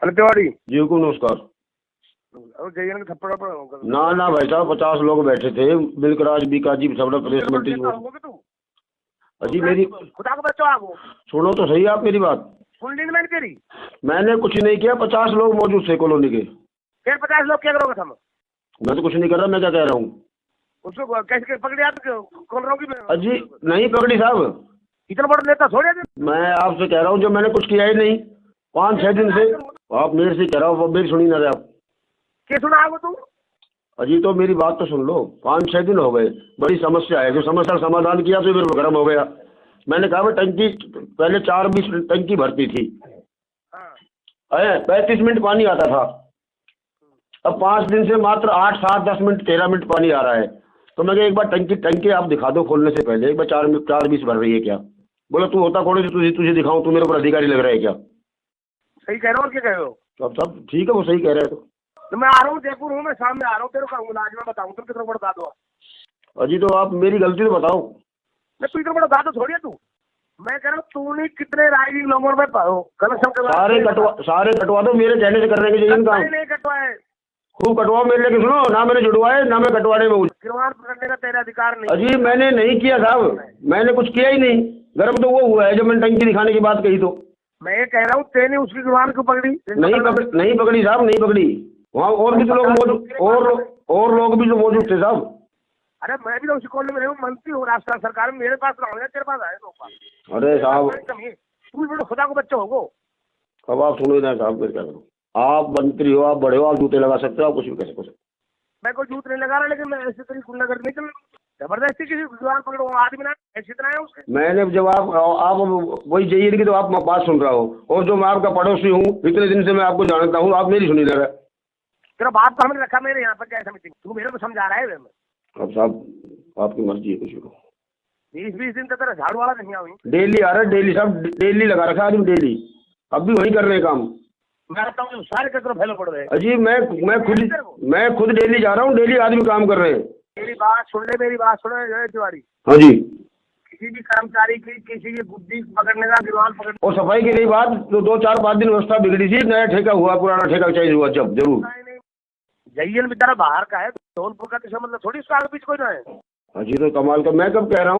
अरे तिवारी जी को नमस्कार। जयन के थप्पड़ वप्पड़ ना ना भाई साहब 50 लोग बैठे थे बिलकराज बीकाजी सबड़ा प्रेस मीटिंग में। अजी मेरी खुदा को बच्चों आगो सुनो तो सही आप मेरी बात। सुन ली मैंने तेरी। मैंने कुछ नहीं किया, 50 लोग मौजूद थे कॉलोनी के। फिर 50 लोग क्या करोगे तुम? मैं तो कुछ नहीं कर रहा, मैं क्या कह रहा हूँ। उसको कैसे पकड़े आप कौन रहोगी? अजी नहीं पकड़ी साहब, इतना बड़ा नेता छोड़े थे। मैं आपसे कह रहा हूँ जो मैंने कुछ किया ही नहीं 5-6 दिन से। आप मेरे से कह रहा हूँ, मेरी सुनी ना रहे आप। क्या सुना आगो तुम? अजी तो मेरी बात तो सुन लो, 5-6 दिन हो गए, बड़ी समस्या है, जो समस्या का समाधान किया तो मेरे को गर्म हो गया। मैंने कहा टंकी पहले 4-20 टंकी भरती थी, 35 मिनट पानी आता था, अब 5 दिन से मात्र 8-7-10 मिनट 13 मिनट पानी आ रहा है। तो मैं एक बार टंकी आप दिखा दो खोलने से पहले, एक बार 4-20 भर रही है क्या? बोला तू होता कौन है तुझे दिखाऊं, तू मेरे ऊपर अधिकारी लग रहा है क्या? सही कह रहे हो और क्या कह रहे हो? अब सब ठीक है, वो सही कह रहे हैं। तो मैं आ रहा हूँ, जयपुर हूँ, मैं सामने आ रहा हूँ, तेरे को कहूँगा आज मैं बताऊँ तुम कितना बड़ा दादो। अजी तो आप मेरी गलती तो बताओ। मैं तू इतना बड़ा दादो छोड़िए तू। मैं कह रहा हूँ तूने कितने राजनीतिक लोगों में कनेक्शन सारे कटवा दो, मेरे कहने से कर रहे हैं काम। नहीं कटवाए, खूब कटवाओ मेरे, लेके सुनो ना मैंने जुड़वाए ना मैं कटवाने में। गिरवान पकड़ने का तेरा अधिकार नहीं। अजी मैंने नहीं किया साहब, मैंने कुछ किया ही नहीं। गर्म तो वो हुआ है जब मैंने टंकी दिखाने की बात कही। तो मैं ये कह रहा हूँ तेने उसकी गिरवान क्यों पकड़ी? नहीं पकड़ी साहब, नहीं पकड़ी। वहाँ और भी तो लोग मौजूद, और लोग भी तो मौजूद थे साहब। अरे मैं भी तो उसी कॉलेज में रहूँ, मंत्री हूँ राष्ट्र सरकार में, मेरे पास रहा तेरे पास आए तो। अरे साहब तू भी खुदा को बच्चा होगो। अब आप सुनो ना साहब, फिर क्या करूँ? आप मंत्री हो, आप बड़े हो, आप जूते लगा सकते हो, आप कुछ भी कर सकते हो। मैं कोई जूत नहीं लगा रहा, लेकिन मैं ऐसे तरीके गुंडागर्दी नहीं चल जबरदस्ती किसी गिरवान पकड़ो आदमी ना ऐसे इतना है उसके। मैंने जब आप वही चाहिए कि तो आप बात सुन रहा हो, और जो मैं आपका पड़ोसी हूँ इतने दिन से मैं आपको जानता हूँ, आप मेरी सुनी ले रहे। तेरा बाप तो हमने रखा मेरे यहाँ पर क्या समिति, तू मेरे को समझा रहा है। अब साहब आपकी मर्जी है, कुछ भी 20-20 दिन तक तेरा झाड़ू वाला नहीं आई। डेली आ रहा है, डेली साहब, डेली लगा रखा आदमी, डेली। अब भी वही कर रहे हैं काम। मैं कहता हूँ सारे कचरे फैले पड़ रहे हैं। अजी मैं खुद डेली जा रहा हूँ, डेली आदमी काम कर रहे हैं। मेरी बात सुन ले, मेरी बात सुनो तिवारी। हाँ जी। किसी भी कर्मचारी की किसी की बुद्धि पकड़ने का, गिरवान पकड़ने और सफाई की रही बात तो 2-4-5 दिन व्यवस्था बिगड़ी थी, नया ठेका हुआ, पुराना ठेका चेंज हुआ जब जरूर। जयन बेचारा बाहर का है, धौलपुर का, किसी मतलब थोड़ी उसका आगे पीछे कोई ना है। अजी तो कमाल का, मैं कब कह रहा हूँ।